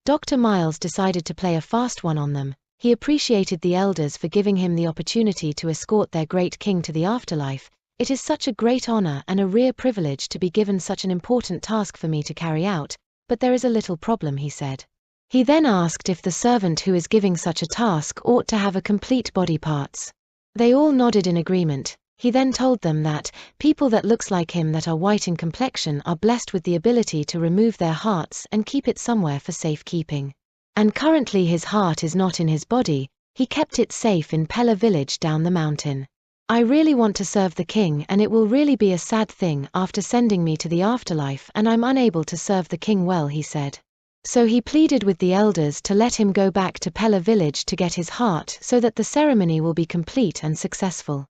Dr. Miles decided to play a fast one on them. He appreciated the elders for giving him the opportunity to escort their great king to the afterlife. It is such a great honor and a rare privilege to be given such an important task for me to carry out, but there is a little problem, he said. He then asked if the servant who is giving such a task ought to have a complete body parts. They all nodded in agreement. He then told them that people that looks like him that are white in complexion are blessed with the ability to remove their hearts and keep it somewhere for safekeeping. And currently his heart is not in his body, he kept it safe in Pella village down the mountain. I really want to serve the king, and it will really be a sad thing after sending me to the afterlife and I'm unable to serve the king well, he said. So he pleaded with the elders to let him go back to Pella village to get his heart so that the ceremony will be complete and successful.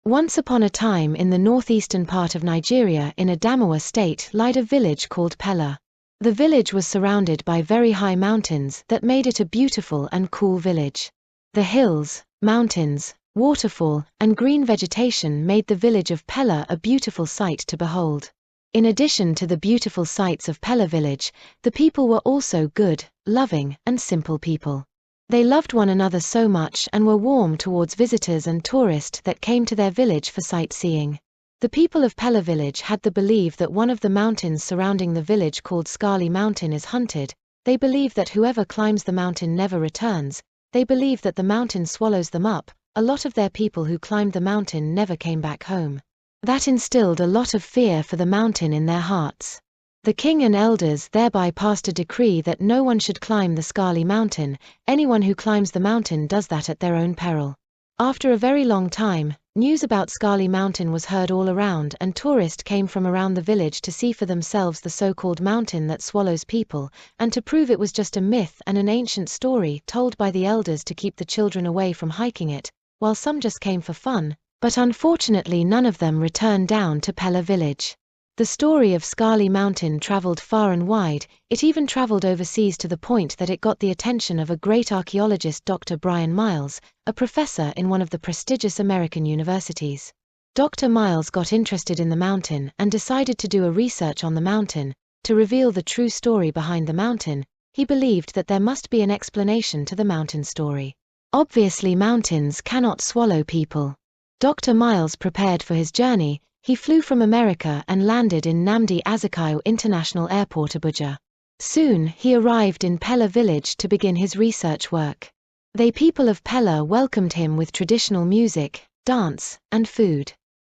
Once upon a time in the northeastern part of Nigeria in Adamawa state lied a village called Pella. The village was surrounded by very high mountains that made it a beautiful and cool village. The hills, mountains, waterfall, and green vegetation made the village of Pella a beautiful sight to behold. In addition to the beautiful sights of Pella village, the people were also good, loving, and simple people. They loved one another so much and were warm towards visitors and tourists that came to their village for sightseeing. The people of Pella village had the belief that one of the mountains surrounding the village called Scarly Mountain is haunted. They believe that whoever climbs the mountain never returns. They believe that the mountain swallows them up. A lot of their people who climbed the mountain never came back home. That instilled a lot of fear for the mountain in their hearts. The king and elders thereby passed a decree that no one should climb the Scarly Mountain. Anyone who climbs the mountain does that at their own peril. After a very long time, news about Scarly Mountain was heard all around and tourists came from around the village to see for themselves the so-called mountain that swallows people, and to prove it was just a myth and an ancient story told by the elders to keep the children away from hiking it, while some just came for fun, but unfortunately none of them returned down to Pella village. The story of Scarly Mountain traveled far and wide. It even traveled overseas to the point that it got the attention of a great archaeologist, Dr. Brian Miles, a professor in one of the prestigious American universities. Dr. Miles got interested in the mountain and decided to do a research on the mountain. To reveal the true story behind the mountain, he believed that there must be an explanation to the mountain story. Obviously, mountains cannot swallow people. Dr. Miles prepared for his journey. He flew from America and landed in Nnamdi Azikiwe International Airport, Abuja. Soon, he arrived in Pella village to begin his research work. The people of Pella welcomed him with traditional music, dance, and food.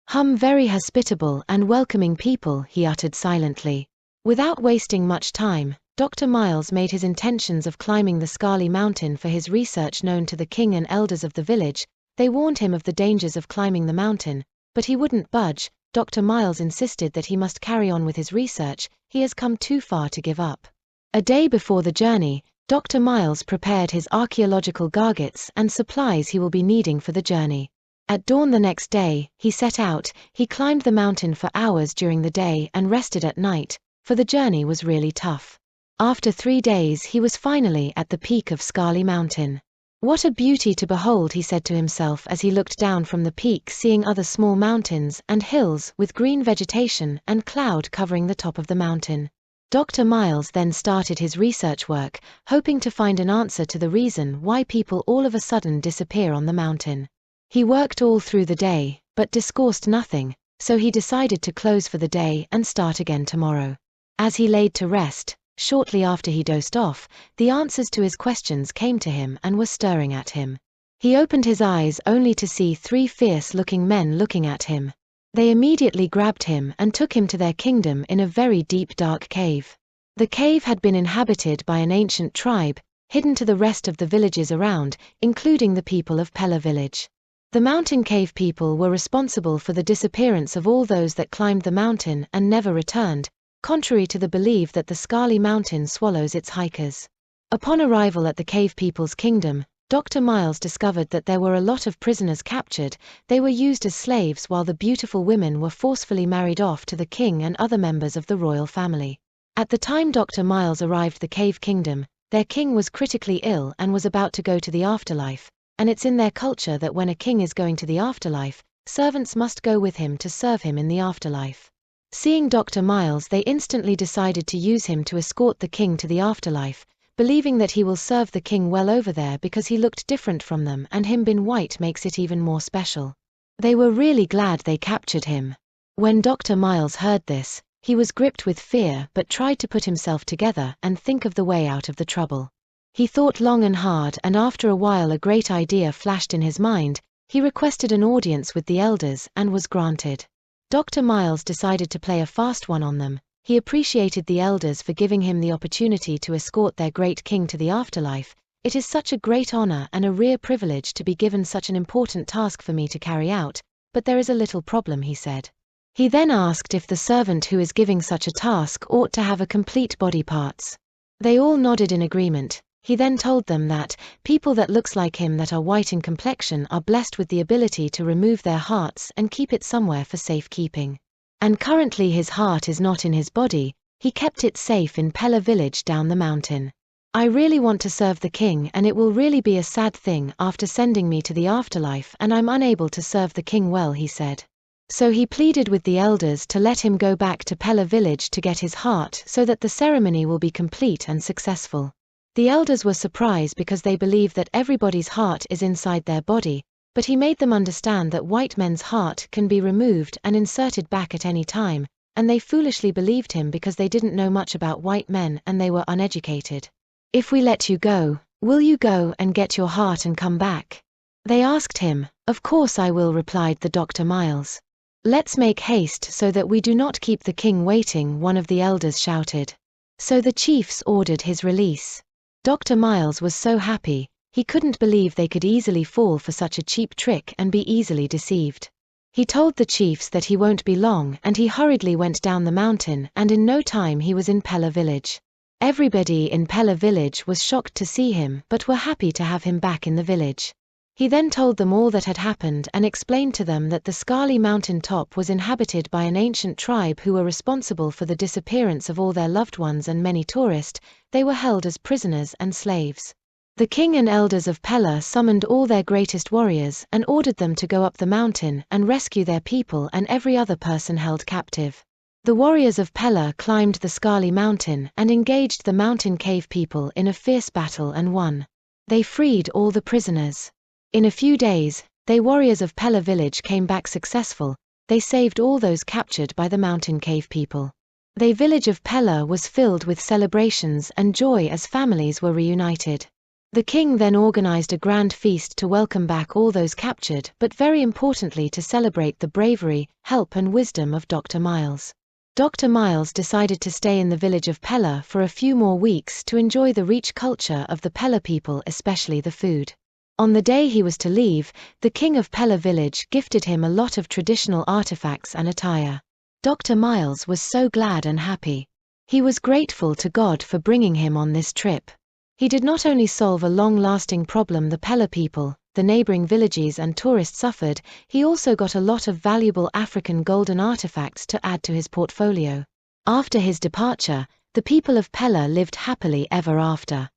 Very hospitable and welcoming people, he uttered silently. Without wasting much time, Dr. Miles made his intentions of climbing the Scarly Mountain for his research known to the king and elders of the village. They warned him of the dangers of climbing the mountain, but he wouldn't budge. Dr. Miles insisted that he must carry on with his research. He has come too far to give up. A day before the journey, Dr. Miles prepared his archaeological gadgets and supplies he will be needing for the journey. At dawn the next day, he set out. He climbed the mountain for hours during the day and rested at night, for the journey was really tough. After 3 days he was finally at the peak of Scarly Mountain. What a beauty to behold, he said to himself as he looked down from the peak, seeing other small mountains and hills with green vegetation and cloud covering the top of the mountain. Dr. Miles then started his research work, hoping to find an answer to the reason why people all of a sudden disappear on the mountain. He worked all through the day, but discoursed nothing, so he decided to close for the day and start again tomorrow. As he laid to rest, shortly after he dozed off, the answers to his questions came to him and were staring at him. He opened his eyes only to see 3 fierce-looking men looking at him. They immediately grabbed him and took him to their kingdom in a very deep dark cave. The cave had been inhabited by an ancient tribe, hidden to the rest of the villages around, including the people of Pella village. The mountain cave people were responsible for the disappearance of all those that climbed the mountain and never returned, contrary to the belief that the Scarly Mountain swallows its hikers. Upon arrival at the cave people's kingdom, Dr. Miles discovered that there were a lot of prisoners captured. They were used as slaves while the beautiful women were forcefully married off to the king and other members of the royal family. At the time Dr. Miles arrived the cave kingdom, their king was critically ill and was about to go to the afterlife, and it's in their culture that when a king is going to the afterlife, Servants must go with him to serve him in the afterlife. Seeing Dr. Miles, they instantly decided to use him to escort the king to the afterlife, believing that he will serve the king well over there because he looked different from them and him being white makes it even more special. They were really glad they captured him. When Dr. Miles heard this, he was gripped with fear but tried to put himself together and think of the way out of the trouble. He thought long and hard, and after a while a great idea flashed in his mind. He requested an audience with the elders and was granted. Dr. Miles decided to play a fast one on them. He appreciated the elders for giving him the opportunity to escort their great king to the afterlife. It is such a great honor and a rare privilege to be given such an important task for me to carry out, but there is a little problem, he said. He then asked if the servant who is giving such a task ought to have a complete body parts. They all nodded in agreement. He then told them that people that looks like him that are white in complexion are blessed with the ability to remove their hearts and keep it somewhere for safekeeping. And currently his heart is not in his body, he kept it safe in Pella village down the mountain. I really want to serve the king, and it will really be a sad thing after sending me to the afterlife and I'm unable to serve the king well, he said. So he pleaded with the elders to let him go back to Pella village to get his heart so that the ceremony will be complete and successful. The elders were surprised because they believe that everybody's heart is inside their body, but he made them understand that white men's heart can be removed and inserted back at any time, and they foolishly believed him because they didn't know much about white men and they were uneducated. If we let you go, will you go and get your heart and come back? They asked him. Of course I will, replied the Dr. Miles. Let's make haste so that we do not keep the king waiting, one of the elders shouted. So the chiefs ordered his release. Dr. Miles was so happy, he couldn't believe they could easily fall for such a cheap trick and be easily deceived. He told the chiefs that he won't be long and he hurriedly went down the mountain and in no time he was in Pella village. Everybody in Pella village was shocked to see him but were happy to have him back in the village. He then told them all that had happened and explained to them that the Skali mountain top was inhabited by an ancient tribe who were responsible for the disappearance of all their loved ones and many tourists. They were held as prisoners and slaves. The king and elders of Pella summoned all their greatest warriors and ordered them to go up the mountain and rescue their people and every other person held captive. The warriors of Pella climbed the Skali mountain and engaged the mountain cave people in a fierce battle and won. They freed all the prisoners. In a few days, they warriors of Pella village came back successful. They saved all those captured by the mountain cave people. The village of Pella was filled with celebrations and joy as families were reunited. The king then organized a grand feast to welcome back all those captured, but very importantly to celebrate the bravery, help and wisdom of Dr. Miles. Dr. Miles decided to stay in the village of Pella for a few more weeks to enjoy the rich culture of the Pella people, especially the food. On the day he was to leave, the king of Pella village gifted him a lot of traditional artifacts and attire. Dr. Miles was so glad and happy. He was grateful to God for bringing him on this trip. He did not only solve a long-lasting problem the Pella people, the neighboring villages and tourists suffered, he also got a lot of valuable African golden artifacts to add to his portfolio. After his departure, the people of Pella lived happily ever after.